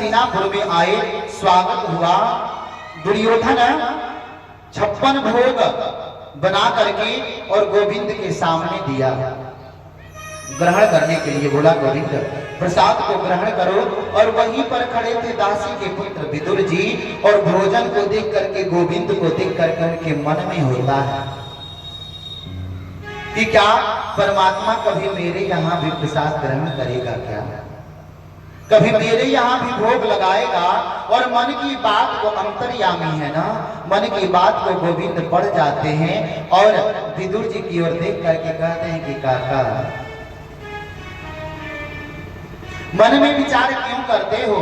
हस्तिनापुर में आए, स्वागत हुआ। दुर्योधन 56 भोग बना करके और गोविंद के सामने दिया, ग्रहण करने के लिए बोला गोविंद प्रसाद को ग्रहण करो। और वहीं पर खड़े थे दासी के पुत्र विदुर जी, और भोजन को देख करके गोविंद को देख करके उनके मन में होता है कि क्या परमात्मा कभी मेरे यहाँ भी प्रसाद ग्रहण करेगा, क्या कभी मेरे यहाँ भी भोग लगाएगा। और मन की बात को अंतर्यामी है ना, मन की बात को गोविंद पढ़ जाते हैं और विदुर जी की ओर देख करके कहते हैं कि काका मन में विचार क्यों करते हो,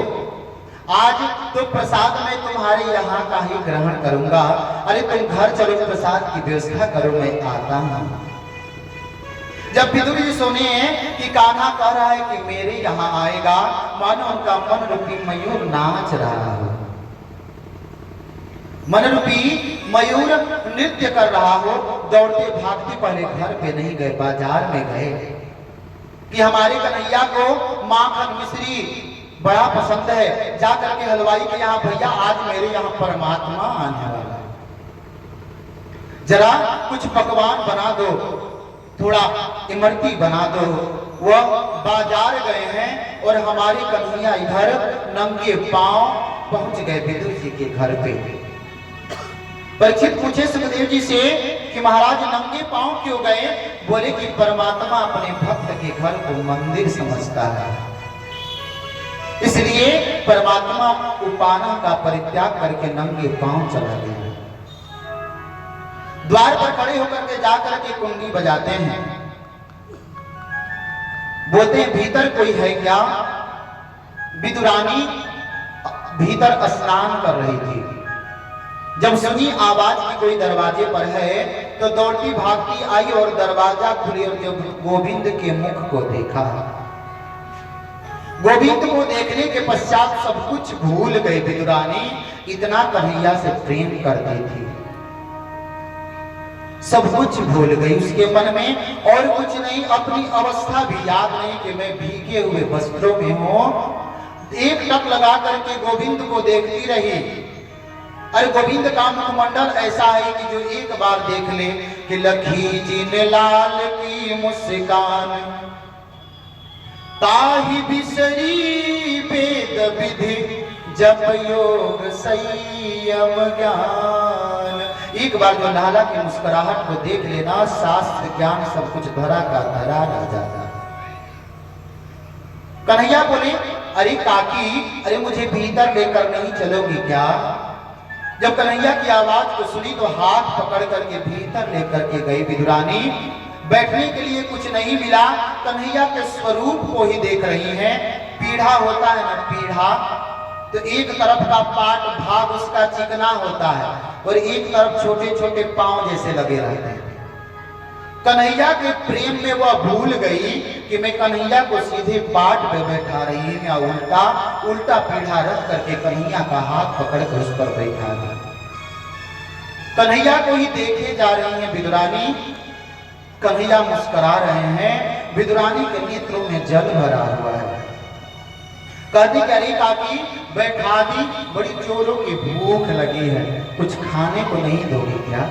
आज तो प्रसाद मैं तुम्हारे यहाँ का ही ग्रहण करूंगा। अरे तुम घर चलो, प्रसाद की व्यवस्था करो, मैं आता हूँ। जब विदुर जी सुने कि कान्हा कह रहा है कि मेरे यहाँ आएगा, मानो उनका मन रूपी मयूर नाच रहा हो, मन रूपी मयूर नृत्य कर रहा हो। दौड़ते भागते पहले घर पे नहीं गए, बाजार में गए कि हमारे कन्हैया को माखन मिश्री बड़ा पसंद है, जा करके हलवाई के यहाँ, भैया आज मेरे यहाँ परमात्मा आने वाला है, जरा कुछ पकवान बना दो, थोड़ा इमरती बना दो। वह बाजार गए हैं और हमारे कन्हैया इधर नंगे पांव पहुंच गए विदुर जी के घर पे। परीक्षित पूछे सुखदेव जी से कि महाराज नंगे पांव क्यों गए? बोले कि परमात्मा अपने भक्त के घर को मंदिर समझता है, इसलिए परमात्मा उपाना का परित्याग करके नंगे पांव चला गया। द्वार पर खड़े होकर के जाकर के कुंडी बजाते हैं, बोलते हैं भीतर कोई है क्या? विदुरानी भीतर स्नान कर रही थी, जब सुनी आवाज की कोई दरवाजे पर है तो दौड़ती भागती आई और दरवाजा खुली और जब गोविंद के मुख को देखा, गोविंद को देखने के पश्चात सब कुछ भूल गई विदुरानी, इतना कन्हैया से प्रेम करती थी, सब कुछ भूल गई उसके मन में, और कुछ नहीं, अपनी अवस्था भी याद नहीं कि मैं भीगे हुए वस्त्रों में हूं। एक टक लगा करके गोविंद को देखती रही। अरे गोविंद का मुखमंडल ऐसा है कि जो एक बार देख ले कि लखी जी ने लाल की मुस्कान, ताही बिसरी वेद विधि जप योग संयम ज्ञान। एक बार जो लाला की मुस्कुराहट को देख लेना, शास्त्र ज्ञान सब कुछ धरा का धरा रह जाता। कन्हैया बोले अरे काकी, अरे मुझे भीतर लेकर नहीं चलोगी क्या? जब कन्हैया की आवाज को सुनी तो हाथ पकड़ करके भीतर लेकर के गई विदुरानी। बैठने के लिए कुछ नहीं मिला, कन्हैया के स्वरूप को ही देख रही हैं। पीढ़ा होता है ना, पीढ़ा, तो एक तरफ का पाट भाग उसका चिकना होता है और एक तरफ छोटे छोटे पांव जैसे लगे रहते हैं। कन्हैया के प्रेम में वह भूल गई कि मैं कन्हैया को सीधे पाट पे बैठा रही हूं या उल्टा उल्टा पीढ़ा रख करके कन्हैया का हाथ पकड़कर उस पर बैठा है। कन्हैया को ही देखे जा रही है विदुरानी। कन्हैया मुस्कुरा रहे हैं, विदुरानी के नेत्रों में जल भरा हुआ है। कहती कह रही काकी बैठा दी, बड़ी चोरों की भूख लगी है, कुछ खाने को नहीं दोगी क्या?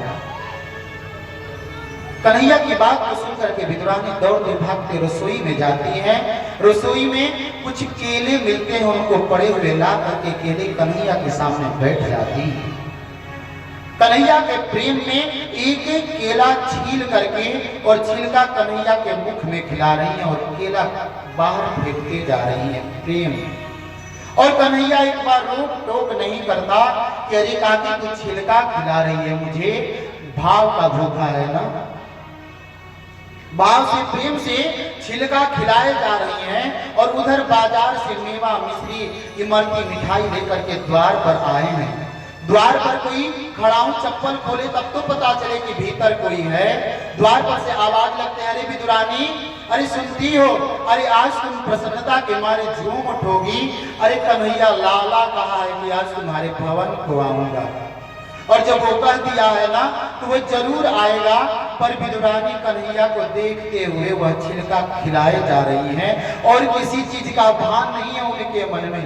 कन्हैया की बात को सुनकर के विदुरानी दौड़ते भागते रसोई में जाती है। रसोई में कुछ केले मिलते हैं, उनको पड़े हुए ला करके केले कन्हैया के सामने बैठ जाती। कन्हैया के प्रेम में एक एक केला छील करके और छिलका कन्हैया के मुख में खिला रही है और केला बाहर फेंकते जा रही है प्रेम। और कन्हैया एक बार रोक टोक नहीं करता कि अरे काकी तू छिलका खिला रही है मुझे, भाव का भूखा है ना। भाव से प्रेम से छिलका खिलाए जा रही हैं और उधर बाजार से मेवा मिश्री इमरती मिठाई लेकर के द्वार पर आए हैं। द्वार पर कोई खड़ा हूं, चप्पल खोले तब तो पता चले कि भीतर कोई है। द्वार पर से आवाज लगते हैं, अरे विदुरानी, अरे सुनती हो, अरे आज तुम प्रसन्नता के मारे झूम उठोगी। अरे कन्हैया लाला कहा है कि आज तुम्हारे भवन को आऊंगा। और जब वो कह दिया है ना तो वो जरूर आएगा। पर विदुरानी कन्हैया को देखते हुए वह छिलका खिलाए जा रही हैं और किसी चीज का भान नहीं है उनके मन में।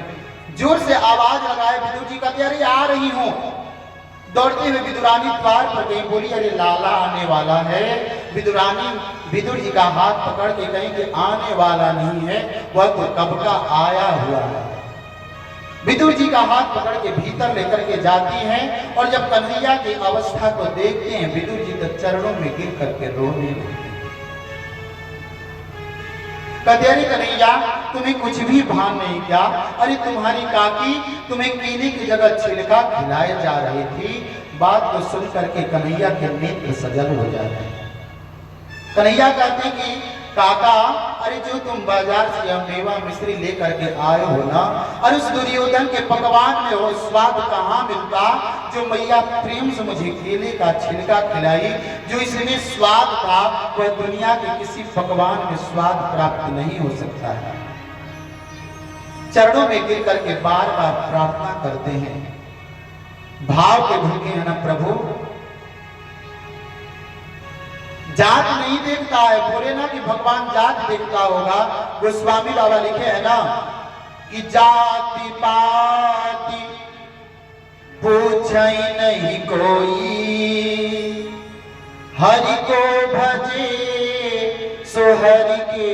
जोर से आवाज लगाए। विदुर जी कहते अरे आ रही हूं। दौड़ते हुए विदुरानी द्वार पर गई, बोली अरे लाला आने वाला है। विदुरानी विदुर जी का हाथ पकड़ के कहीं कि आने वाला नहीं है, वह तो कब का आया हुआ है। विदुर जी का हाथ पकड़ के भीतर लेकर के जाती हैं और जब कन्हैया की अवस्था को देखते हैं, विदुर जी तो चरणों में गिर करके रोने लगते। कहते अरे कन्हैया तुम्हें कुछ भी भान नहीं क्या? अरे तुम्हारी काकी तुम्हें कीले की जगह छिलका खिलाए जा रही थी। बात को सुन करके कन्हैया के नेत्र सजल हो जाते हैं। कन्हैया कहते कि काका अरे जो तुम बाजार से यह मेवा मिश्री लेकर के आए हो ना, और उस दुर्योधन के पकवान में वो स्वाद कहाँ मिलता जो मैया प्रेम से मुझे केले का छिलका खिलाई। जो इसमें स्वाद था वह दुनिया के किसी पकवान में स्वाद प्राप्त नहीं हो सकता है। चरणों में गिर करके बार बार प्रार्थना करते हैं, भाव के भूखे हैं ना प्रभु। जात नहीं देखता है, बोले ना कि भगवान जात देखता होगा। गोस्वामी बाबा लिखे है ना कि जाति पाति पूछे नहीं कोई, हरि को भजे सो हरि के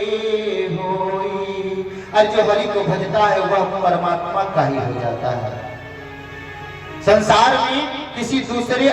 होई। और जो हरि को भजता है वह परमात्मा का ही हो जाता है। संसार में किसी दूसरे